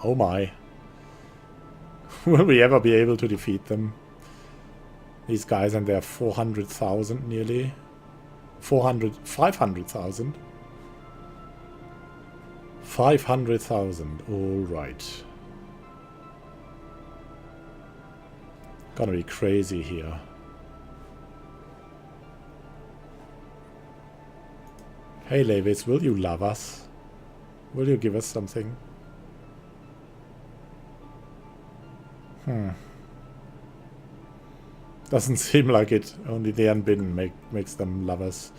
Oh my. Will we ever be able to defeat them? These guys and their 400,000 nearly. 500,000. 500,000. Alright. Gonna be crazy here. Hey Levis, will you love us? Will you give us something? Doesn't seem like it. Only the Unbidden makes them lovers.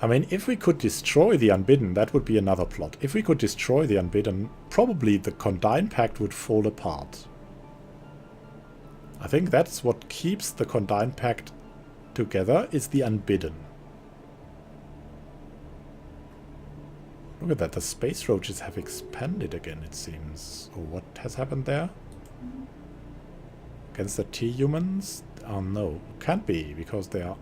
I mean, if we could destroy the Unbidden, that would be another plot. If we could destroy the Unbidden, probably the Condign Pact would fall apart. I think that's what keeps the Condign Pact together, is the Unbidden. Look at that, the space roaches have expanded again, it seems. Or what has happened there? Against the T-humans? Oh no, can't be, because they are...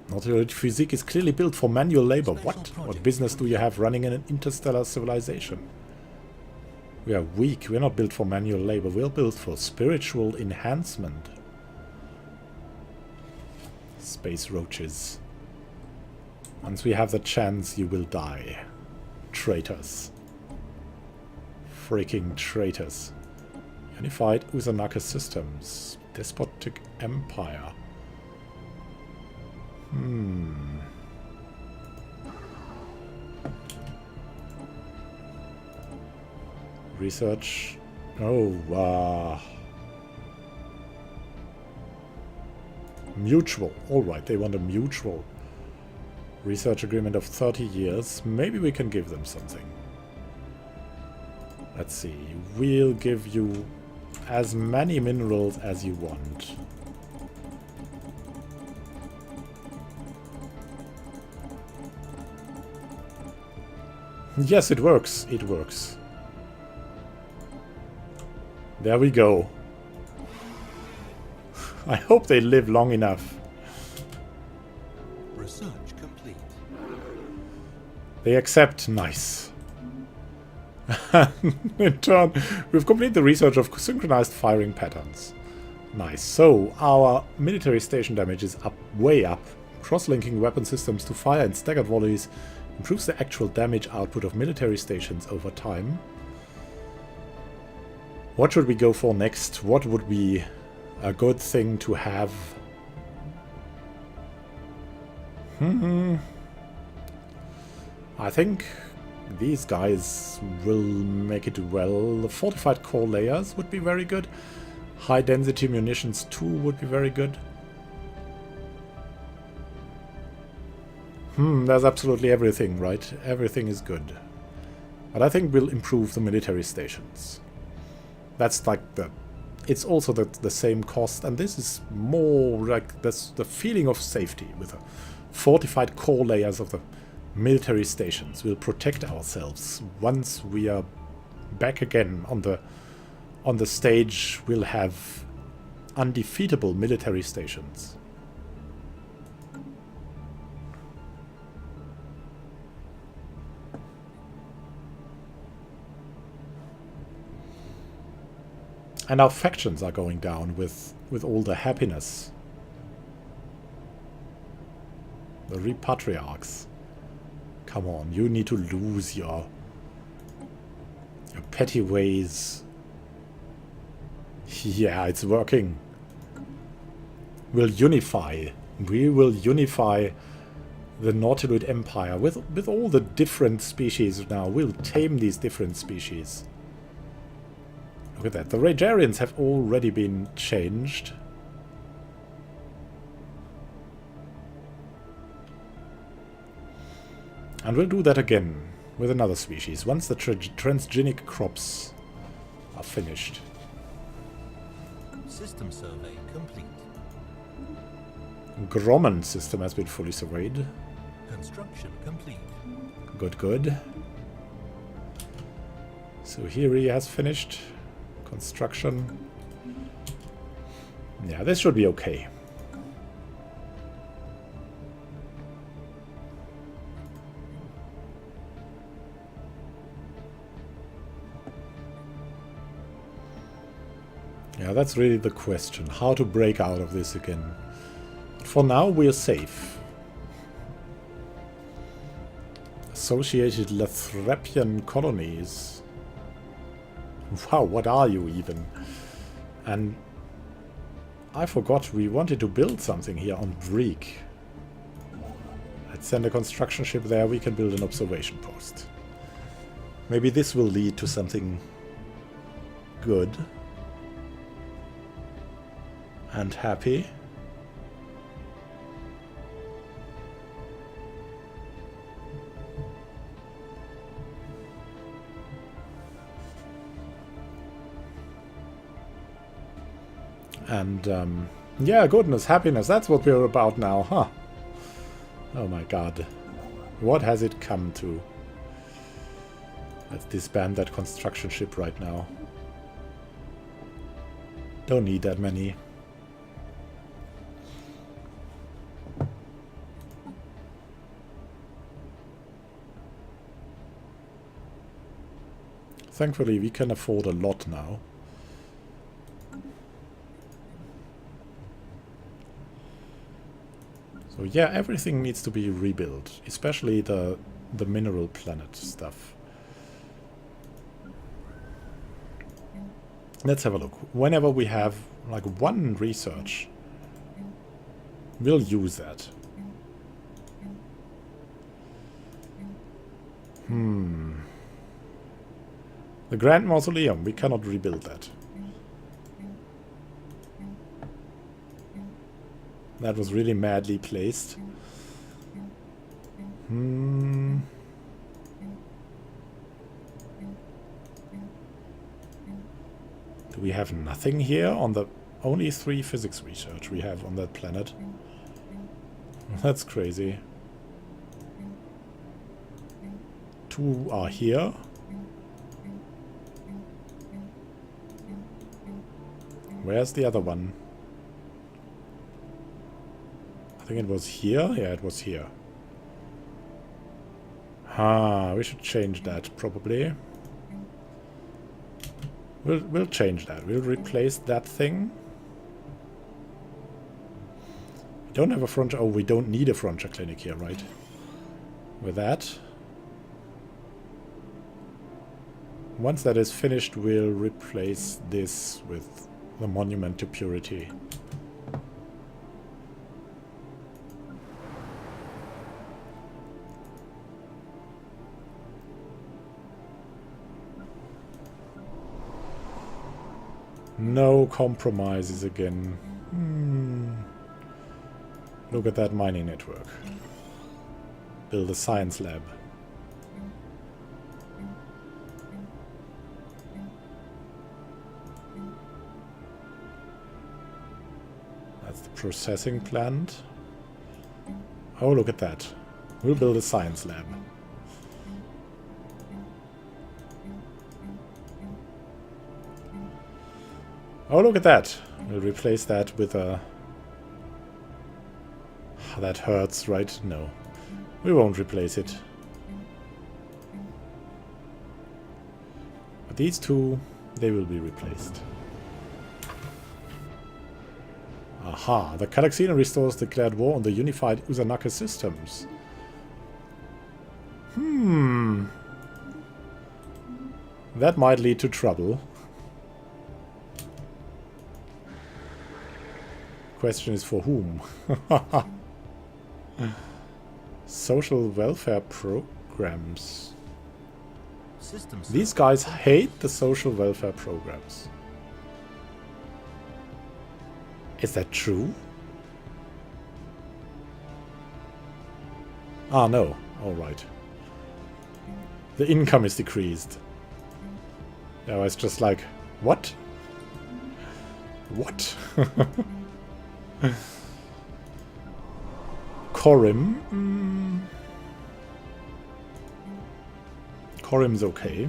Nautiloid physique is clearly built for manual labor. What? What business do you have running in an interstellar civilization? We are weak, we're not built for manual labor, we're built for spiritual enhancement. Space roaches. Once we have the chance, you will die. Traitors. Freaking traitors. Unified Uzanaka systems. Despotic empire. Research. Oh, mutual. Alright, they want a mutual research agreement of 30 years. Maybe we can give them something. Let's see. We'll give you as many minerals as you want. Yes, it works. It works. There we go. I hope they live long enough. Research complete. They accept. Nice. In turn, we've completed the research of synchronized firing patterns. Nice. So, our military station damage is up, way up. Cross-linking weapon systems to fire in staggered volleys improves the actual damage output of military stations over time. What should we go for next? What would be a good thing to have? I think these guys will make it well. The fortified core layers would be very good. High density munitions too would be very good. There's absolutely everything, right? Everything is good. But I think we'll improve the military stations. That's like the... It's also the same cost, and this is more like the feeling of safety with the fortified core layers of the military stations. We'll protect ourselves. Once we are back again on the stage, we'll have undefeatable military stations. And our factions are going down with all the happiness. The repatriarchs. Come on, you need to lose your petty ways. Yeah, it's working. We'll unify. We will unify the Nautiloid Empire with all the different species now. We'll tame these different species. Look at that. The Ragarians have already been changed. And we'll do that again with another species once the transgenic crops are finished. System survey complete. Grommen system has been fully surveyed. Construction complete. Good, good. So here he has finished construction. Yeah, this should be okay. Yeah, that's really the question. How to break out of this again. But for now, we're safe. Associated Lathrapian colonies. Wow, what are you even? And I forgot we wanted to build something here on Greek. Let's send a construction ship there. We can build an observation post. Maybe this will lead to something good and happy. And yeah, goodness, happiness, that's what we're about now, huh? Oh my god. What has it come to? Let's disband that construction ship right now. Don't need that many. Thankfully, we can afford a lot now. So yeah, everything needs to be rebuilt, especially the mineral planet stuff. Let's have a look. Whenever we have like one research, we'll use that. The Grand Mausoleum, we cannot rebuild that. That was really madly placed. Do we have nothing here on the... Only 3 physics research we have on that planet. That's crazy. 2 are here. Where's the other one? I think it was here? Yeah, it was here. We should change that, probably. We'll change that. We'll replace that thing. We don't have a frontier... Oh, we don't need a frontier clinic here, right? With that. Once that is finished, we'll replace this with the Monument to Purity. No compromises again. Look at that mining network. Build a science lab. That's the processing plant. Oh, look at that. We'll build a science lab. Oh, look at that. We'll replace that with a... That hurts, right? No. We won't replace it. But these 2, they will be replaced. Aha. The Calaxina restores declared war on the unified Uzanaka systems. That might lead to trouble. Question is for whom? Social welfare programs. These guys hate the social welfare programs. Is that true? Ah, no. Alright. The income is decreased. Yeah, it's just like, what? What? Corim. Corim's okay.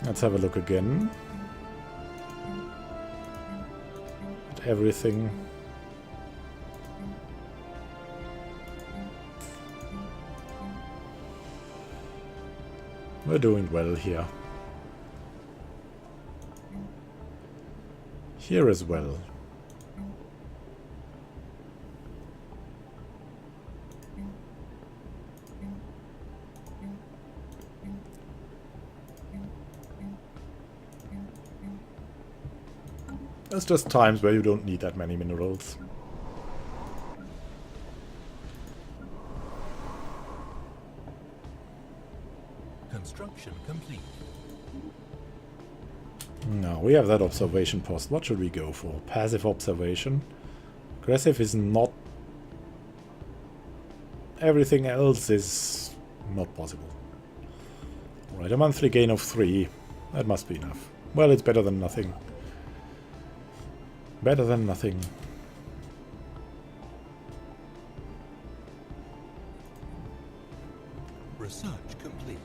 Let's have a look again. everything. We're doing well here. Here as well. There's just times where you don't need that many minerals. Construction complete. Now we have that observation post. What should we go for? Passive observation. Aggressive is not. Everything else is not possible. Alright, a monthly gain of 3. That must be enough. Well, it's better than nothing. Better than nothing. Research complete.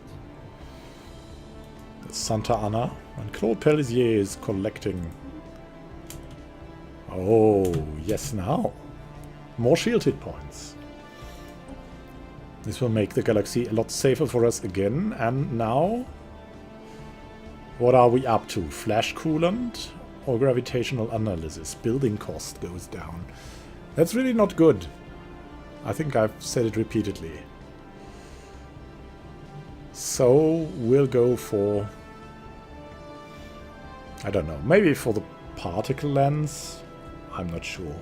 Santa Ana. And Claude Pellissier is collecting. Oh, yes, now. More shield hit points. This will make the galaxy a lot safer for us again. And now, what are we up to? Flash coolant or gravitational analysis? Building cost goes down. That's really not good. I think I've said it repeatedly. So we'll go for, I don't know, maybe for the particle lens? I'm not sure.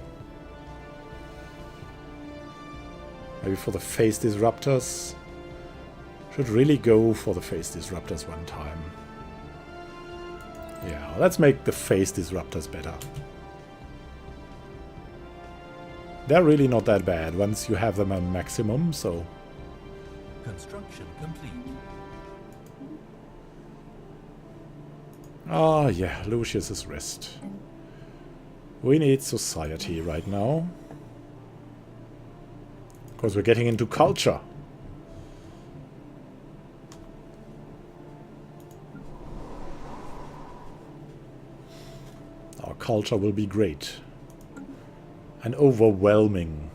Maybe for the phase disruptors? Should really go for the phase disruptors one time. Yeah, let's make the phase disruptors better. They're really not that bad once you have them at maximum, so... Construction complete. Ah, yeah, Lucius's rest. We need society right now. Because we're getting into culture. Our culture will be great. And overwhelming.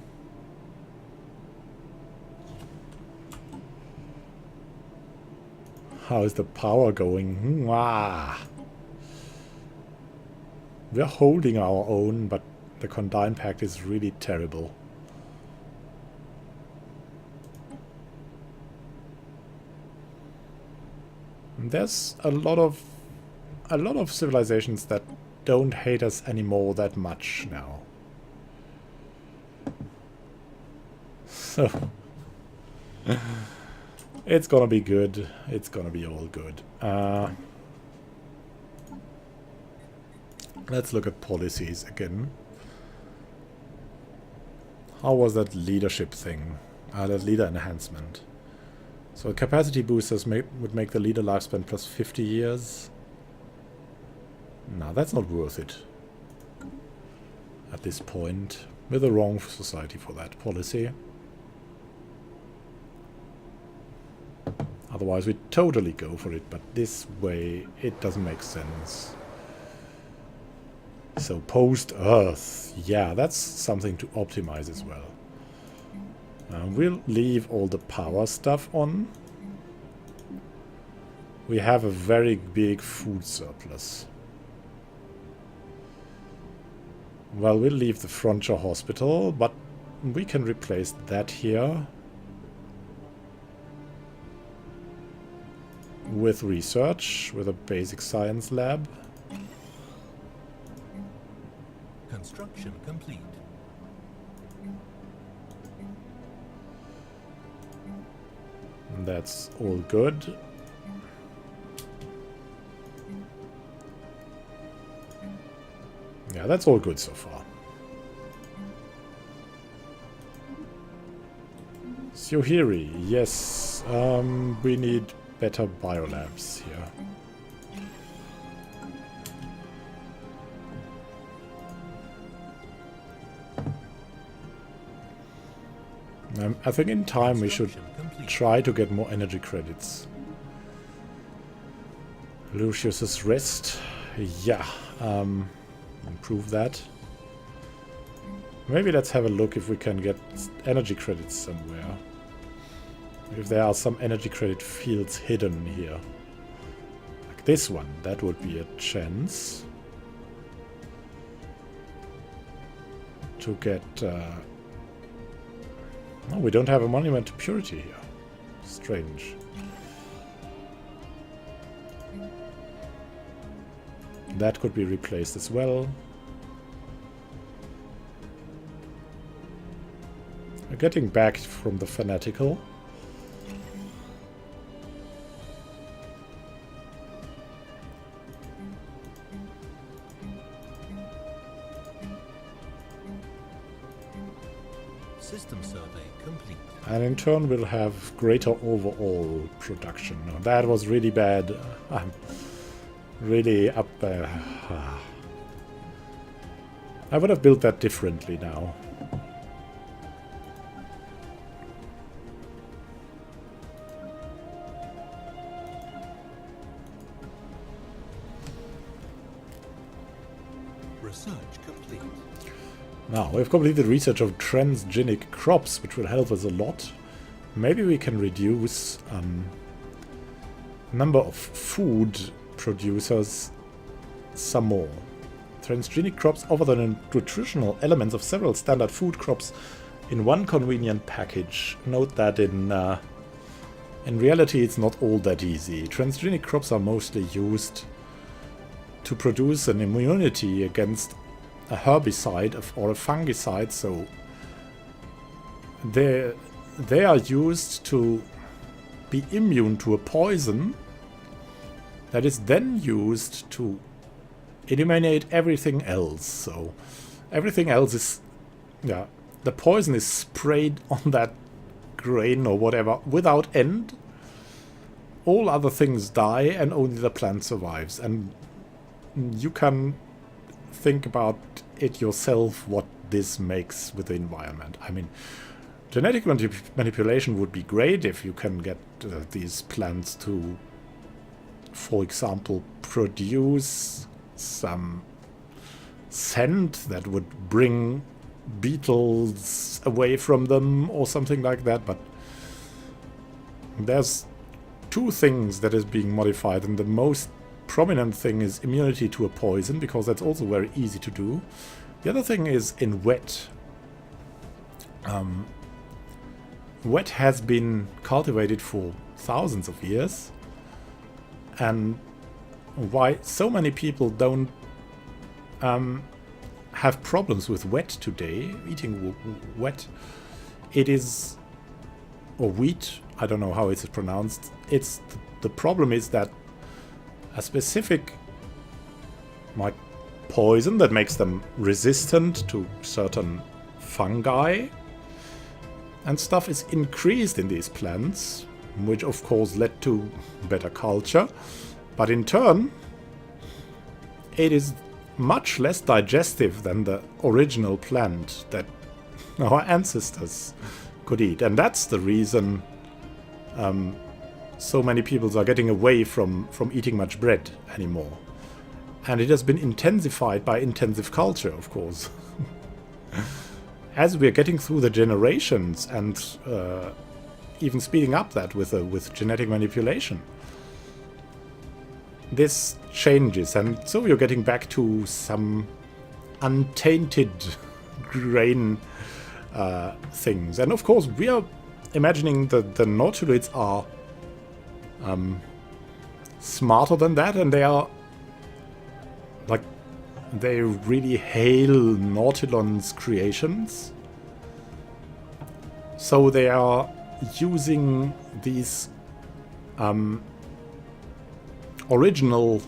How is the power going? Mwah. We're holding our own, but the Condign Pact is really terrible. And there's a lot of civilizations that don't hate us anymore that much now. So it's gonna be good. It's gonna be all good. Let's look at policies again. How was that leadership thing? That leader enhancement. So capacity boosters would make the leader lifespan plus 50 years. No, that's not worth it. At this point. We're the wrong society for that policy. Otherwise we'd totally go for it, but this way it doesn't make sense. So post-Earth, yeah, that's something to optimize as well. We'll leave all the power stuff on. We have a very big food surplus. Well, we'll leave the Frontier Hospital, but we can replace that here with research, with a basic science lab. Construction complete. And that's all good. Yeah, that's all good so far. Suhiri, yes, we need better biolabs here. I think in time we should try to get more energy credits. Lucius's rest. Yeah. Improve that. Maybe let's have a look if we can get energy credits somewhere. If there are some energy credit fields hidden here. Like this one, that would be a chance to get... No, we don't have a monument to purity here. Strange. That could be replaced as well. We're getting back from the fanatical. System survey complete. And in turn we'll have greater overall production. Now, that was really bad. I'm really up there. I would have built that differently now. Research complete. Now, we've completed research of transgenic crops, which will help us a lot. Maybe we can reduce number of food producers some more. Transgenic crops offer the nutritional elements of several standard food crops in one convenient package. Note that in reality it's not all that easy. Transgenic crops are mostly used to produce an immunity against a herbicide or a fungicide, so they are used to be immune to a poison that is then used to eliminate everything else. So everything else is, yeah, the poison is sprayed on that grain or whatever without end. All other things die and only the plant survives. And you can think about it yourself what this makes with the environment. I mean, genetic manipulation would be great if you can get these plants to, for example, produce some scent that would bring beetles away from them or something like that. But there's two things that is being modified, and the most prominent thing is immunity to a poison, because that's also very easy to do. The other thing is in wet. Wet has been cultivated for thousands of years, and why so many people don't have problems with wet today, eating wet, it is, or wheat, I don't know how it's pronounced, it's the problem is that a specific like poison that makes them resistant to certain fungi and stuff is increased in these plants, which of course led to better culture, but in turn it is much less digestive than the original plant that our ancestors could eat. And that's the reason so many people are getting away from eating much bread anymore. And it has been intensified by intensive culture, of course. As we're getting through the generations and even speeding up that with genetic manipulation, this changes, and so you're getting back to some untainted grain things. And of course, we are imagining that the Nautiloids are smarter than that, and they are like, they really hail Nautilon's creations. So they are using these original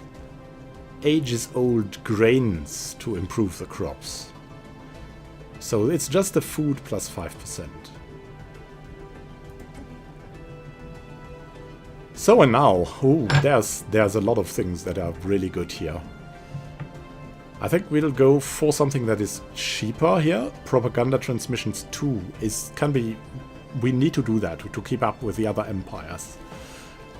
ages-old grains to improve the crops. So it's just the food plus 5%. So and now, there's a lot of things that are really good here. I think we'll go for something that is cheaper here. Propaganda transmissions 2 we need to do that to keep up with the other empires.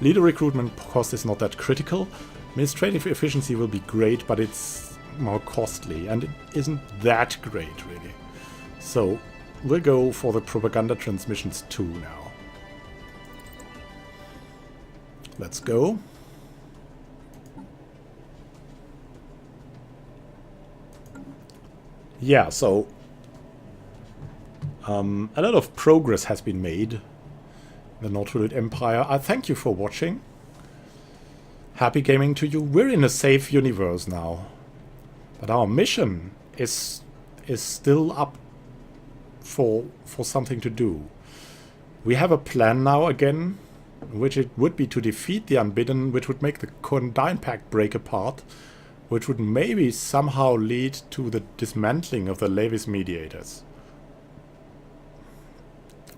Leader recruitment cost is not that critical. Administrative efficiency will be great, but it's more costly, and it isn't that great, really. So, we'll go for the propaganda transmissions 2 now. Let's go. Yeah, so a lot of progress has been made in the Nautiloid Empire. I thank you for watching. Happy gaming to you. We're in a safe universe now. But our mission is still up for something to do. We have a plan now again, which it would be to defeat the Unbidden, which would make the Condign Pact break apart, which would maybe somehow lead to the dismantling of the Levis mediators.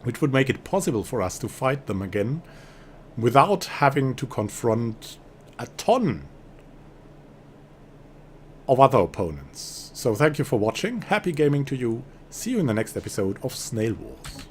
Which would make it possible for us to fight them again without having to confront a ton of other opponents. So thank you for watching. Happy gaming to you. See you in the next episode of Snail Wars.